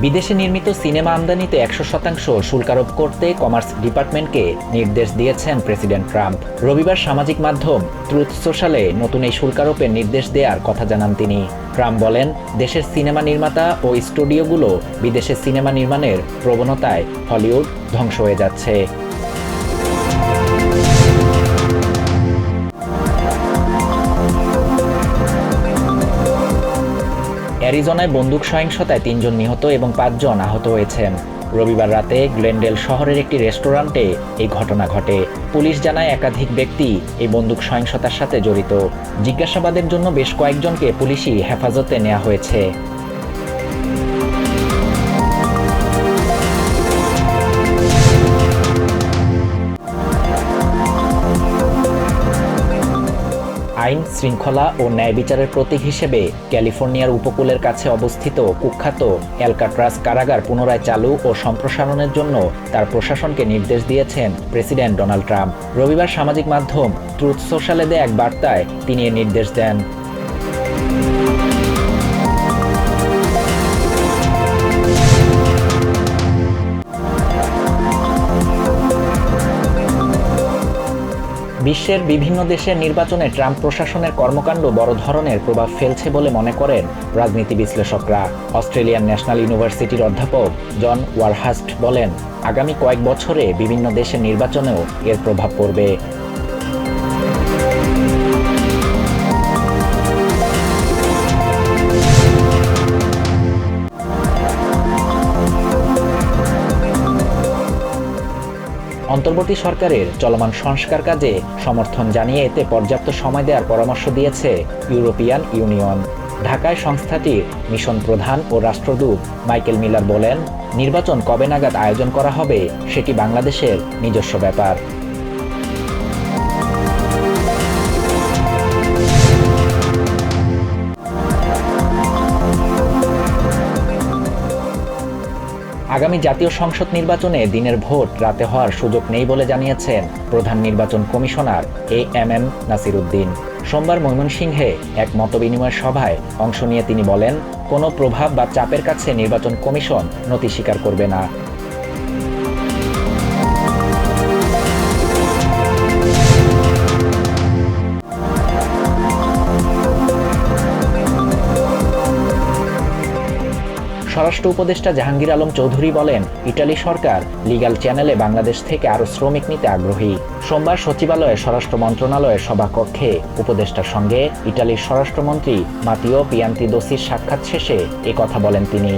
বিদেশে নির্মিত সিনেমা আমদানিতে ১০০% শুল্ক আরোপ করতে কমার্স ডিপার্টমেন্টকে নির্দেশ দিয়েছেন প্রেসিডেন্ট ট্রাম্প। রবিবার সামাজিক মাধ্যম ট্রুথ সোশ্যালে নতুন এই শুল্ক আরোপের নির্দেশ দেওয়ার কথা জানান তিনি। ট্রাম্প বলেন, দেশের সিনেমা নির্মাতা ও স্টুডিওগুলো বিদেশে সিনেমা নির্মাণের প্রবণতায় হলিউড ধ্বংস হয়ে যাচ্ছে। অ্যারিজোনায় বন্দুক সহিংসতায় ৩ জন নিহত এবং ৫ জন আহত হয়েছেন। রবিবার রাতে গ্লেনডেল শহরের একটি রেস্টুরেন্টে এই ঘটনা ঘটে। পুলিশ জানায় একাধিক ব্যক্তি এই বন্দুক সহিংসতার সাথে জড়িত। জিজ্ঞাসাবাদের জন্য বেশ কয়েকজনকে পুলিশি হেফাজতে নেওয়া হয়েছে। আইন শৃঙ্খলা ও ন্যায় বিচারের প্রতীক হিসেবে ক্যালিফোর্নিয়ার উপকূলের কাছে অবস্থিত কুখ্যাত অ্যালকাট্রাজ কারাগার পুনরায় চালু ও সম্প্রসারণের জন্য তার প্রশাসনকে নির্দেশ দিয়েছেন প্রেসিডেন্ট ডোনাল্ড ট্রাম্প। রবিবার সামাজিক মাধ্যম ট্রুথ সোশ্যালে দেয়া এক বার্তায় তিনি এ নির্দেশ দেন। বিশ্বের বিভিন্ন দেশের নির্বাচনে ট্রাম্প প্রশাসনের কর্মকাণ্ড বড় ধরনের প্রভাব ফেলছে বলে মনে করেন রাজনীতি বিশ্লেষকরা। অস্ট্রেলিয়ান ন্যাশনাল ইউনিভার্সিটির অধ্যাপক জন ওয়ারহাস্ট বলেন, আগামী কয়েক বছরে বিভিন্ন দেশের নির্বাচনেও এর প্রভাব পড়বে। অন্তর্বর্তী সরকারের চলমান সংস্কার কাজে সমর্থন জানিয়ে এতে পর্যাপ্ত সময় দেওয়ার পরামর্শ দিয়েছে ইউরোপিয়ান ইউনিয়ন। ঢাকায় সংস্থাটির মিশন প্রধান ও রাষ্ট্রদূত মাইকেল মিলার বলেন, নির্বাচন কবে নাগাদ আয়োজন করা হবে সেটি বাংলাদেশের নিজস্ব ব্যাপার। আগামী জাতীয় সংসদ নির্বাচনে দিনের ভোট রাতে হওয়ার সুযোগ নেই বলে জানিয়েছেন প্রধান নির্বাচন কমিশনার এএমএম নাসির উদ্দিন। সোমবার ময়মনসিংহে এক মতবিনিময় সভায় অংশ নিয়ে তিনি বলেন, কোনো প্রভাব বা চাপের কাছে নির্বাচন কমিশন নতি স্বীকার করবে না। স্বরাষ্ট্র উপদেষ্টা জাহাঙ্গীর আলম চৌধুরী বলেন, ইটালি সরকার লিগ্যাল চ্যানেলে বাংলাদেশ থেকে আরও শ্রমিক নিতে আগ্রহী। সোমবার সচিবালয়ে স্বরাষ্ট্র মন্ত্রণালয়ের সভাকক্ষে উপদেষ্টার সঙ্গে ইটালির স্বরাষ্ট্রমন্ত্রী মাতিও পিয়ান্তিদোসির সাক্ষাৎ শেষে এ কথা বলেন তিনি।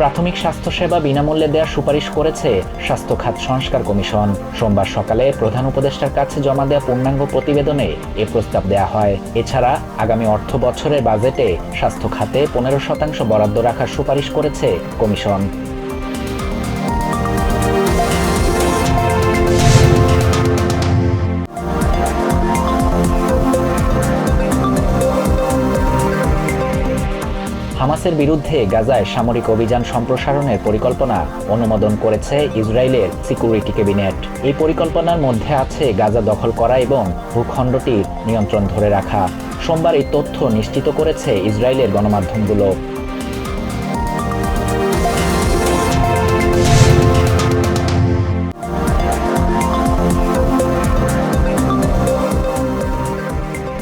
প্রাথমিক স্বাস্থ্যসেবা বিনামূল্যে দেওয়ার সুপারিশ করেছে স্বাস্থ্য খাত সংস্কার কমিশন। সোমবার সকালে প্রধান উপদেষ্টার কাছে জমা দেওয়া পূর্ণাঙ্গ প্রতিবেদনে এ প্রস্তাব দেওয়া হয়। এছাড়া আগামী অর্থ বছরের বাজেটে স্বাস্থ্য খাতে 15% বরাদ্দ রাখার সুপারিশ করেছে কমিশন। হামাসের বিরুদ্ধে গাজায় সামরিক অভিযান সম্প্রসারণের পরিকল্পনা অনুমোদন করেছে ইসরায়েলের সিকিউরিটি ক্যাবিনেট। এই পরিকল্পনার মধ্যে আছে গাজা দখল করা এবং ভূখণ্ডটির নিয়ন্ত্রণ ধরে রাখা। সোমবার এই তথ্য নিশ্চিত করেছে ইসরায়েলের গণমাধ্যমগুলো।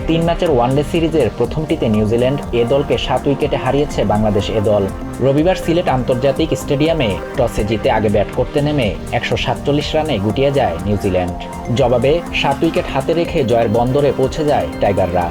তিন ম্যাচের ওয়ানডে সিরিজের প্রথমটিতে নিউজিল্যান্ড এ দলকে 7 উইকেটে হারিয়েছে বাংলাদেশ এ দল। রবিবার সিলেট আন্তর্জাতিক স্টেডিয়ামে টসে জিতে আগে ব্যাট করতে নেমে 147 রানে গুটিয়ে যায় নিউজিল্যান্ড। জবাবে 7 উইকেট হাতে রেখে জয়ের বন্দরে পৌঁছে যায় টাইগাররা।